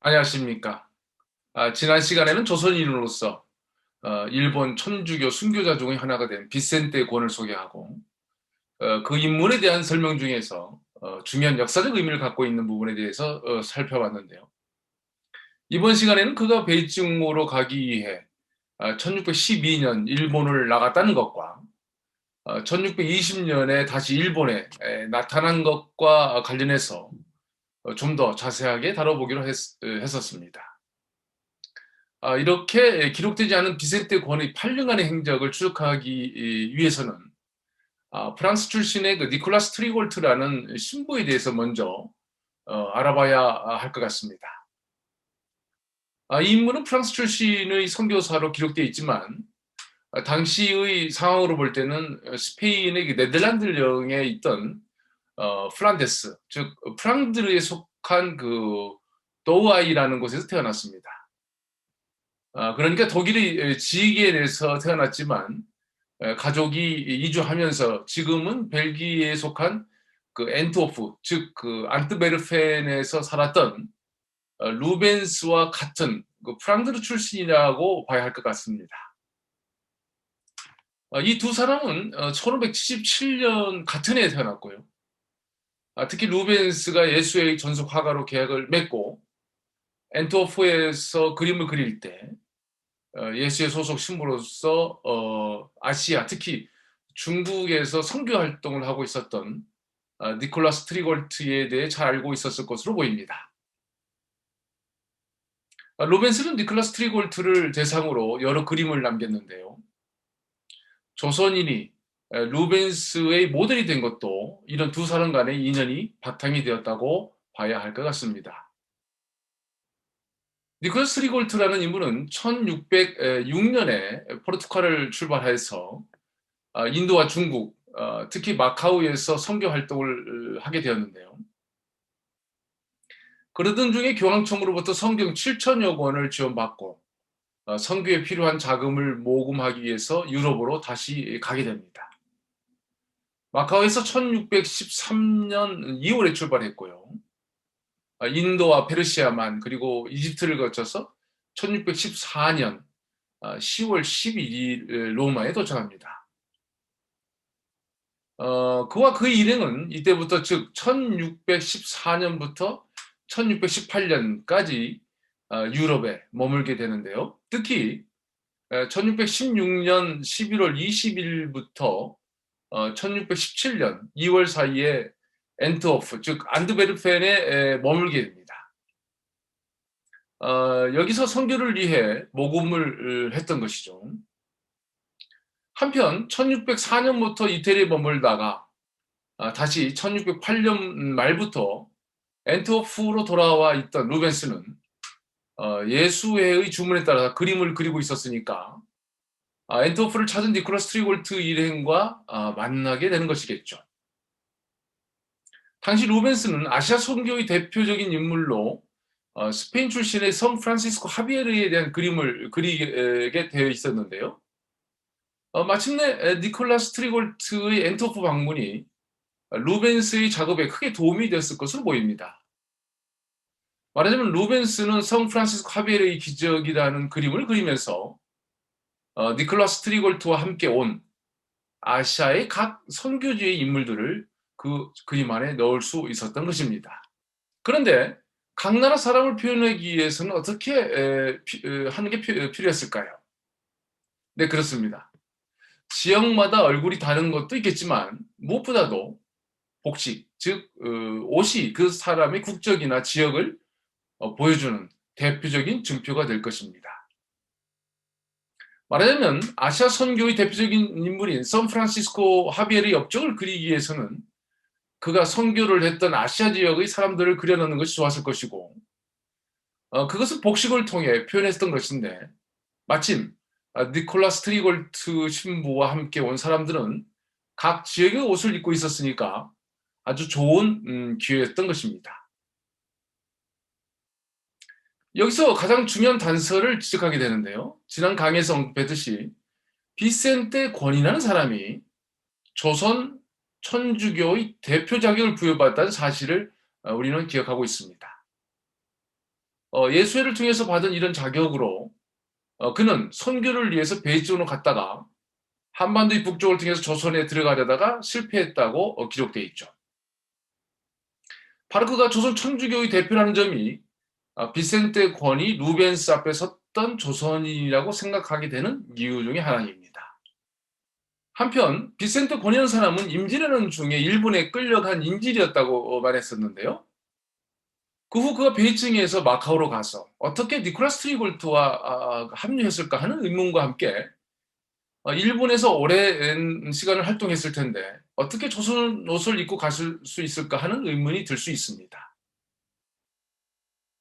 안녕하십니까. 지난 시간에는 조선인으로서 일본 천주교 순교자 중의 하나가 된 비센테 권을 소개하고 그 인물에 대한 설명 중에서 중요한 역사적 의미를 갖고 있는 부분에 대해서 살펴봤는데요. 이번 시간에는 그가 베이징으로 가기 위해 1612년 일본을 나갔다는 것과 1620년에 다시 일본에 나타난 것과 관련해서 좀 더 자세하게 다뤄보기로 했었습니다. 이렇게 기록되지 않은 비센테 권의 8년간의 행적을 추적하기 위해서는 프랑스 출신의 그 니콜라스 트리골트라는 신부에 대해서 먼저 알아봐야 할 것 같습니다. 이 인물은 프랑스 출신의 선교사로 기록되어 있지만 당시의 상황으로 볼 때는 스페인의 그 네덜란드령에 있던 플란데스, 즉 프랑드르에 속한 그 도우아이라는 곳에서 태어났습니다. 그러니까 독일의 지게에서 태어났지만 가족이 이주하면서 지금은 벨기에에 속한 그 엔트호프, 즉 그 안트베르펜에서 살았던 루벤스와 같은 그 프랑드르 출신이라고 봐야 할 것 같습니다. 이 두 사람은 1577년 같은 해에 태어났고요. 특히 루벤스가 예수의 전속 화가로 계약을 맺고 엔트호프에서 그림을 그릴 때 예수의 소속 신부로서 아시아, 특히 중국에서 선교 활동을 하고 있었던 니콜라스 트리골트에 대해 잘 알고 있었을 것으로 보입니다. 로벤스는 니콜라스 트리골트를 대상으로 여러 그림을 남겼는데요. 조선인이 루벤스의 모델이 된 것도 이런 두 사람 간의 인연이 바탕이 되었다고 봐야 할 것 같습니다. 니콜라스 트리골트라는 인물은 1606년에 포르투갈을 출발해서 인도와 중국, 특히 마카오에서 선교 활동을 하게 되었는데요. 그러던 중에 교황청으로부터 성경 7천여 권을 지원받고 선교에 필요한 자금을 모금하기 위해서 유럽으로 다시 가게 됩니다. 마카오에서 1613년 2월에 출발했고요. 인도와 페르시아만 그리고 이집트를 거쳐서 1614년 10월 11일 로마에 도착합니다. 그와 그 일행은 이때부터 즉 1614년부터 1618년까지 유럽에 머물게 되는데요. 특히 1616년 11월 20일부터 1617년 2월 사이에 엔트호프, 즉 안드베르펜에 머물게 됩니다. 여기서 선교를 위해 모금을 했던 것이죠. 한편 1604년부터 이태리에 머물다가 다시 1608년 말부터 엔트호프로 돌아와 있던 루벤스는 예수회의 주문에 따라 그림을 그리고 있었으니까 엔트호프를 찾은 니콜라스 트리골트 일행과 만나게 되는 것이겠죠. 당시 루벤스는 아시아 선교의 대표적인 인물로 스페인 출신의 성 프란시스코 하비에르에 대한 그림을 그리게 되어 있었는데요. 마침내 니콜라스 트리골트의 엔트호프 방문이 루벤스의 작업에 크게 도움이 되었을 것으로 보입니다. 말하자면 루벤스는 성 프란시스코 하비에르의 기적이라는 그림을 그리면서 니콜라스 트리골트와 함께 온 아시아의 각 선교지의 인물들을 그 그림 안에 넣을 수 있었던 것입니다. 그런데 각 나라 사람을 표현하기 위해서는 어떻게 하는 게 필요했을까요? 네, 그렇습니다. 지역마다 얼굴이 다른 것도 있겠지만 무엇보다도 복식, 즉 옷이 그 사람의 국적이나 지역을 보여주는 대표적인 증표가 될 것입니다. 말하자면 아시아 선교의 대표적인 인물인 샌프란시스코 하비에르의 업적을 그리기 위해서는 그가 선교를 했던 아시아 지역의 사람들을 그려넣는 것이 좋았을 것이고 그것을 복식을 통해 표현했던 것인데 마침 니콜라스 트리골트 신부와 함께 온 사람들은 각 지역의 옷을 입고 있었으니까 아주 좋은 기회였던 것입니다. 여기서 가장 중요한 단서를 지적하게 되는데요. 지난 강의에서 언급했듯이 비센테 권이라는 사람이 조선 천주교의 대표 자격을 부여받았다는 사실을 우리는 기억하고 있습니다. 예수회를 통해서 받은 이런 자격으로 그는 선교를 위해서 베이징으로 갔다가 한반도의 북쪽을 통해서 조선에 들어가려다가 실패했다고 기록되어 있죠. 바로 그가 조선 천주교의 대표라는 점이 비센테 권이 루벤스 앞에 섰던 조선인이라고 생각하게 되는 이유 중에 하나입니다. 한편 비센테 권이라는 사람은 임진왜란 중에 일본에 끌려간 인질이었다고 말했었는데요. 그 후 그가 베이징에서 마카오로 가서 어떻게 니콜라스 트리골트와 합류했을까 하는 의문과 함께 일본에서 오랜 시간을 활동했을 텐데 어떻게 조선 옷을 입고 갔을 수 있을까 하는 의문이 들 수 있습니다.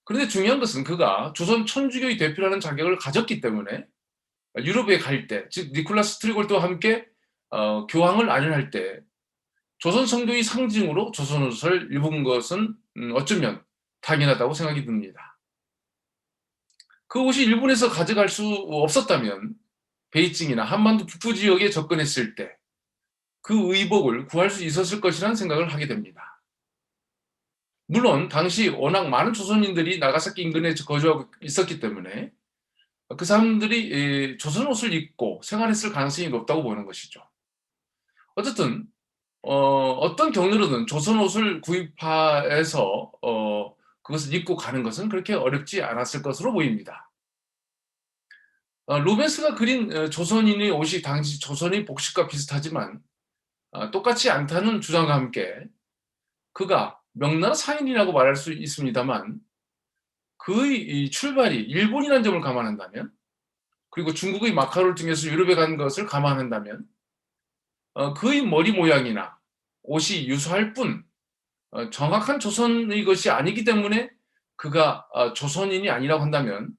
그런데 중요한 것은 그가 조선 천주교의 대표라는 자격을 가졌기 때문에 유럽에 갈 때, 즉 니콜라스 트리골트와 함께 교황을 안연할 때 조선 성교의 상징으로 조선 옷을 입은 것은 어쩌면 당연하다고 생각이 듭니다. 그 옷이 일본에서 가져갈 수 없었다면 베이징이나 한반도 북부 지역에 접근했을 때 그 의복을 구할 수 있었을 것이라는 생각을 하게 됩니다. 물론 당시 워낙 많은 조선인들이 나가사키 인근에 거주하고 있었기 때문에 그 사람들이 조선 옷을 입고 생활했을 가능성이 높다고 보는 것이죠. 어쨌든 어떤 경로로든 조선 옷을 구입해서 그것을 입고 가는 것은 그렇게 어렵지 않았을 것으로 보입니다. 루벤스가 그린 조선인의 옷이 당시 조선의 복식과 비슷하지만 똑같지 않다는 주장과 함께 그가 명나라 상인이라고 말할 수 있습니다만 그의 출발이 일본이라는 점을 감안한다면 그리고 중국의 마카오를 통해서 유럽에 간 것을 감안한다면 그의 머리 모양이나 옷이 유사할 뿐 정확한 조선의 것이 아니기 때문에 그가 조선인이 아니라고 한다면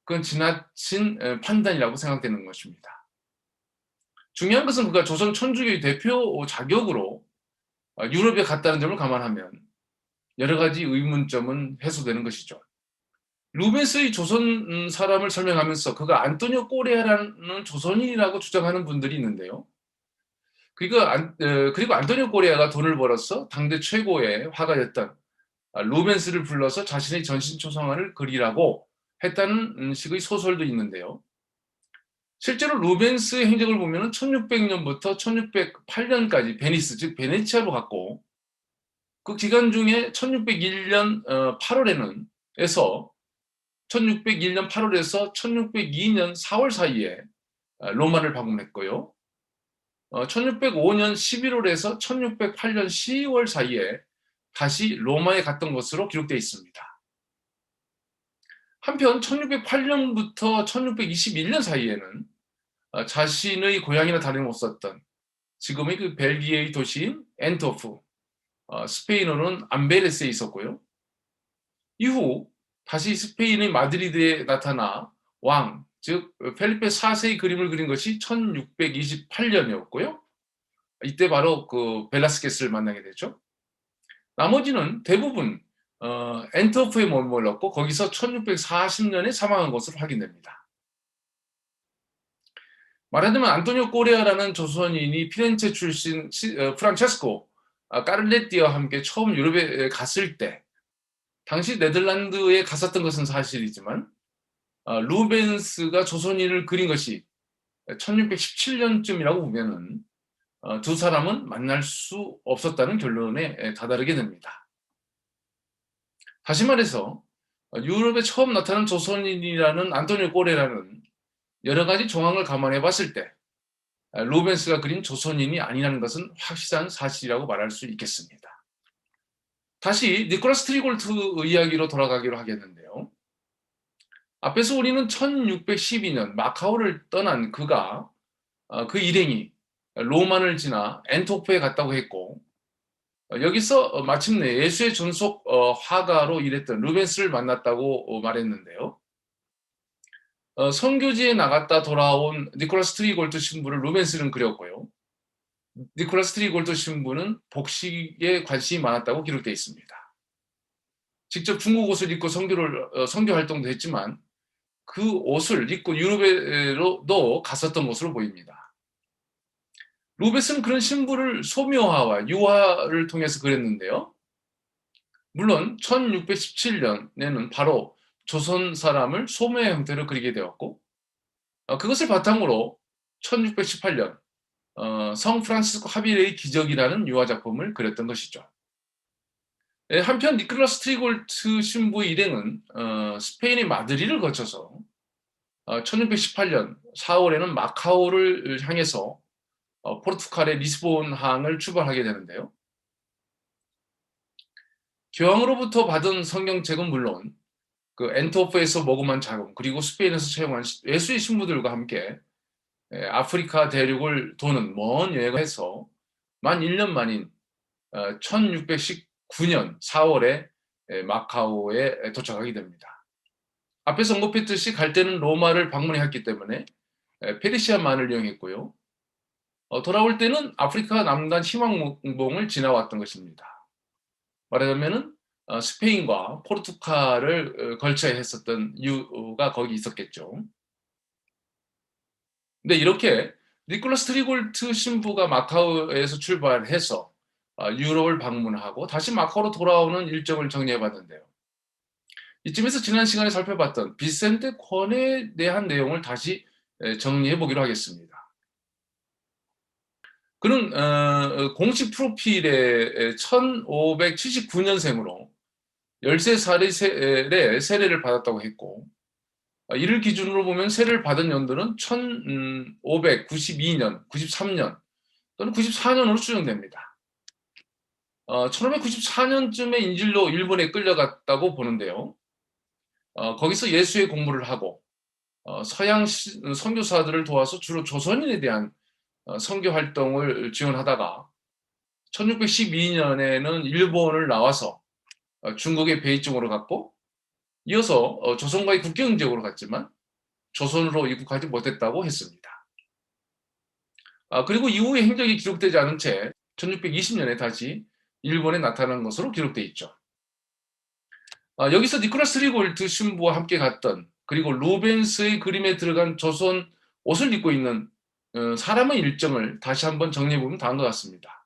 그건 지나친 판단이라고 생각되는 것입니다. 중요한 것은 그가 조선 천주교의 대표 자격으로 유럽에 갔다는 점을 감안하면 여러 가지 의문점은 해소되는 것이죠. 루벤스의 조선 사람을 설명하면서 그가 안토니오 꼬레아라는 조선인이라고 주장하는 분들이 있는데요. 그리고 안토니오 꼬레아가 돈을 벌어서 당대 최고의 화가였던 루벤스를 불러서 자신의 전신초상화를 그리라고 했다는 식의 소설도 있는데요. 실제로 루벤스의 행적을 보면 1600년부터 1608년까지 베니스, 즉 베네치아로 갔고 그 기간 중에 1601년 8월에는 1601년 8월에서 1602년 4월 사이에 로마를 방문했고요. 1605년 11월에서 1608년 10월 사이에 다시 로마에 갔던 것으로 기록되어 있습니다. 한편 1608년부터 1621년 사이에는 자신의 고향이나 다름없었던 지금의 그 벨기에의 도시인 엔토프, 스페인어로는 암베레스에 있었고요. 이후 다시 스페인의 마드리드에 나타나 왕, 즉 펠리페 4세의 그림을 그린 것이 1628년이었고요. 이때 바로 그 벨라스케스를 만나게 되죠. 나머지는 대부분 엔토프에 머물렀고 거기서 1640년에 사망한 것으로 확인됩니다. 말하자면 안토니오 꼬레아라는 조선인이 피렌체 출신 프란체스코 까를레띠와 함께 처음 유럽에 갔을 때 당시 네덜란드에 갔었던 것은 사실이지만 루벤스가 조선인을 그린 것이 1617년쯤이라고 보면은 두 사람은 만날 수 없었다는 결론에 다다르게 됩니다. 다시 말해서 유럽에 처음 나타난 조선인이라는 안토니오 꼬레라는 여러 가지 정황을 감안해 봤을 때 루벤스가 그린 조선인이 아니라는 것은 확실한 사실이라고 말할 수 있겠습니다. 다시 니콜라스 트리골트 이야기로 돌아가기로 하겠는데요. 앞에서 우리는 1612년 마카오를 떠난 그가 그 일행이 로만을 지나 엔토프에 갔다고 했고 여기서 마침내 예수의 전속 화가로 일했던 루벤스를 만났다고 말했는데요. 선교지에 나갔다 돌아온 니콜라스 트리골트 신부를 루벤스는 그렸고요. 니콜라스 트리골트 신부는 복식에 관심이 많았다고 기록되어 있습니다. 직접 중국 옷을 입고 선교 활동도 했지만 그 옷을 입고 유럽에도 갔었던 것으로 보입니다. 루벤스는 그런 신부를 소묘화와 유화를 통해서 그렸는데요. 물론 1617년에는 바로 조선 사람을 소묘의 형태로 그리게 되었고, 그것을 바탕으로 1618년 성 프란시스코 하비에르의 기적이라는 유화 작품을 그렸던 것이죠. 한편 니콜라스 트리골트 신부의 일행은 스페인의 마드리를 거쳐서 1618년 4월에는 마카오를 향해서 포르투갈의 리스본항을 출발하게 되는데요. 교황으로부터 받은 성경책은 물론 그 엔트워프에서 모금한 자금, 그리고 스페인에서 채용한 예수의 신부들과 함께 아프리카 대륙을 도는 먼 여행을 해서 만 1년 만인 1619년 4월에 마카오에 도착하게 됩니다. 앞에서 언급했듯이 갈 때는 로마를 방문했기 때문에 페르시아만을 이용했고요. 돌아올 때는 아프리카 남단 희망봉을 지나왔던 것입니다. 말하자면은 스페인과 포르투갈을 걸쳐야 했었던 이유가 거기 있었겠죠. 근데 이렇게 니콜라스 트리골트 신부가 마카오에서 출발해서 유럽을 방문하고 다시 마카오로 돌아오는 일정을 정리해 봤는데요. 이쯤에서 지난 시간에 살펴봤던 비센테 콘에 대한 내용을 다시 정리해 보기로 하겠습니다. 그는 공식 프로필에 1579년생으로 13살의 세례를 받았다고 했고, 이를 기준으로 보면 세례를 받은 연도는 1592년, 93년 또는 94년으로 추정됩니다. 1594년쯤에 인질로 일본에 끌려갔다고 보는데요. 거기서 예수의 공부를 하고 서양 선교사들을 도와서 주로 조선인에 대한 선교 활동을 지원하다가 1612년에는 일본을 나와서 중국의 베이징으로 갔고, 이어서 조선과의 국경 지역으로 갔지만 조선으로 입국하지 못했다고 했습니다. 그리고 이후의 행적이 기록되지 않은 채 1620년에 다시 일본에 나타난 것으로 기록되어 있죠. 여기서 니콜라스 트리골트 신부와 함께 갔던, 그리고 루벤스의 그림에 들어간 조선 옷을 입고 있는 사람의 일정을 다시 한번 정리해보면 다음과 같습니다.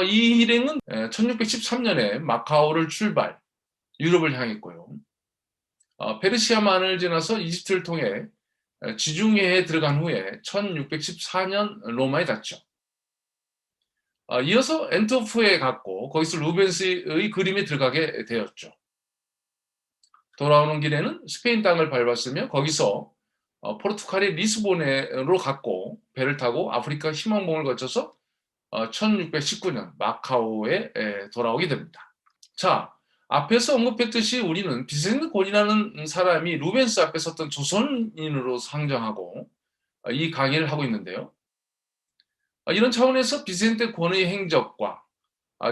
이 일행은 1613년에 마카오를 출발, 유럽을 향했고요. 페르시아만을 지나서 이집트를 통해 지중해에 들어간 후에 1614년 로마에 닿죠. 이어서 엔트워프에 갔고 거기서 루벤스의 그림에 들어가게 되었죠. 돌아오는 길에는 스페인 땅을 밟았으며 거기서 포르투갈의 리스본으로 갔고 배를 타고 아프리카 희망봉을 거쳐서 1619년 마카오에 돌아오게 됩니다. 자, 앞에서 언급했듯이 우리는 비센테 곤이라는 사람이 루벤스 앞에 섰던 조선인으로 상정하고 이 강의를 하고 있는데요. 이런 차원에서 비센테 곤의 행적과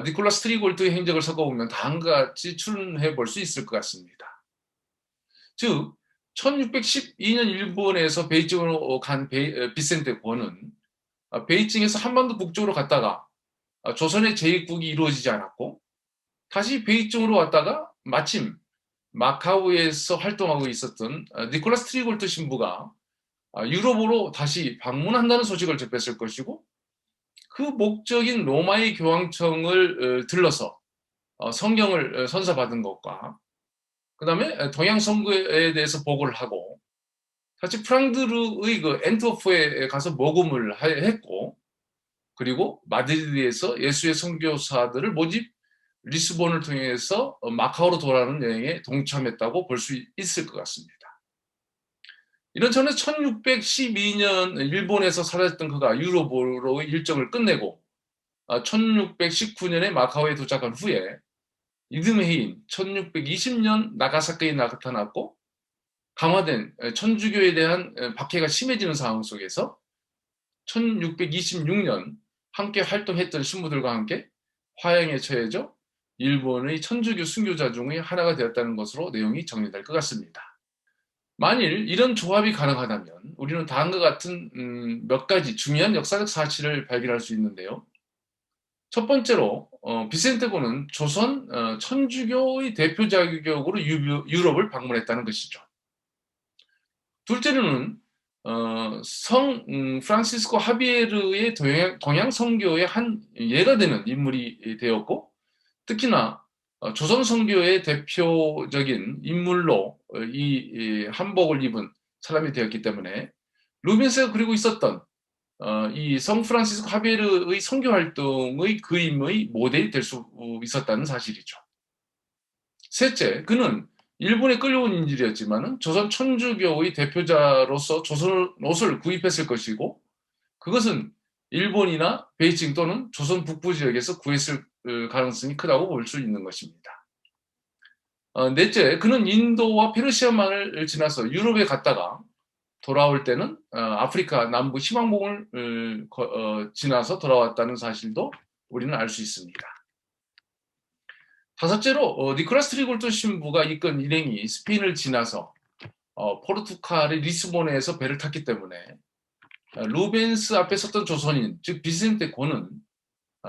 니콜라스 트리골트의 행적을 섞어보면 다음과 같이 추론해 볼 수 있을 것 같습니다. 즉 1612년 일본에서 베이징으로 간 비센테 곤은 베이징에서 한반도 북쪽으로 갔다가 조선의 재입국이 이루어지지 않았고, 다시 베이징으로 왔다가 마침 마카오에서 활동하고 있었던 니콜라스 트리골트 신부가 유럽으로 다시 방문한다는 소식을 접했을 것이고, 그 목적인 로마의 교황청을 들러서 성경을 선사받은 것과 그 다음에 동양 선교에 대해서 보고를 하고 다시 프랑드르의 그 엔트워프에 가서 모금을 했고, 그리고 마드리드에서 예수의 선교사들을 모집 리스본을 통해서 마카오로 돌아가는 여행에 동참했다고 볼 수 있을 것 같습니다. 이런 차원에서 1612년 일본에서 사라졌던 그가 유럽으로의 일정을 끝내고 1619년에 마카오에 도착한 후에 이듬해 해인 1620년 나가사키에 나타났고, 강화된 천주교에 대한 박해가 심해지는 상황 속에서 1626년 함께 활동했던 신부들과 함께 화형에 처해져 일본의 천주교 순교자 중의 하나가 되었다는 것으로 내용이 정리될 것 같습니다. 만일 이런 조합이 가능하다면 우리는 다음과 같은 몇 가지 중요한 역사적 사실을 발견할 수 있는데요. 첫 번째로 비센테 곤은 조선 천주교의 대표 자격으로 유럽을 방문했다는 것이죠. 둘째로는 성 프란시스코 하비에르의 동양 선교의 한 예가 되는 인물이 되었고, 특히나 조선 선교의 대표적인 인물로 이 한복을 입은 사람이 되었기 때문에 루벤스가 그리고 있었던 이 성프란시스코 하베르의 선교 활동의 그림의 모델이 될 수 있었다는 사실이죠. 셋째, 그는 일본에 끌려온 인질이었지만 조선 천주교의 대표자로서 조선 옷을 구입했을 것이고 그것은 일본이나 베이징 또는 조선 북부 지역에서 구했을 가능성이 크다고 볼 수 있는 것입니다. 넷째, 그는 인도와 페르시아만을 지나서 유럽에 갔다가 돌아올 때는 아프리카 남부 시방봉을 지나서 돌아왔다는 사실도 우리는 알 수 있습니다. 다섯째로 니콜라스 트리골트 신부가 이끈 일행이 스페인을 지나서 포르투갈의 리스본에서 배를 탔기 때문에 루벤스 앞에 섰던 조선인, 즉 비센테 고는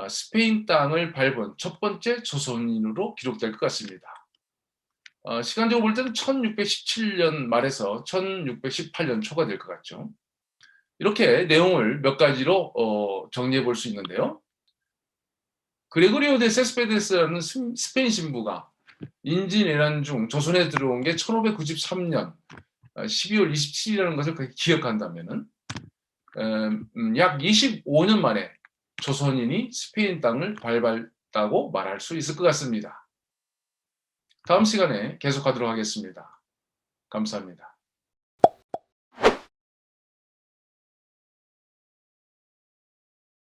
스페인 땅을 밟은 첫 번째 조선인으로 기록될 것 같습니다. 시간적으로 볼 때는 1617년 말에서 1618년 초가 될 것 같죠. 이렇게 내용을 몇 가지로 정리해 볼 수 있는데요. 그레고리오 데 세스페데스라는 스페인 신부가 인지내란 중 조선에 들어온 게 1593년 12월 27일이라는 것을 기억한다면은 약 25년 만에 조선인이 스페인 땅을 밟았다고 말할 수 있을 것 같습니다. 다음 시간에 계속하도록 하겠습니다. 감사합니다.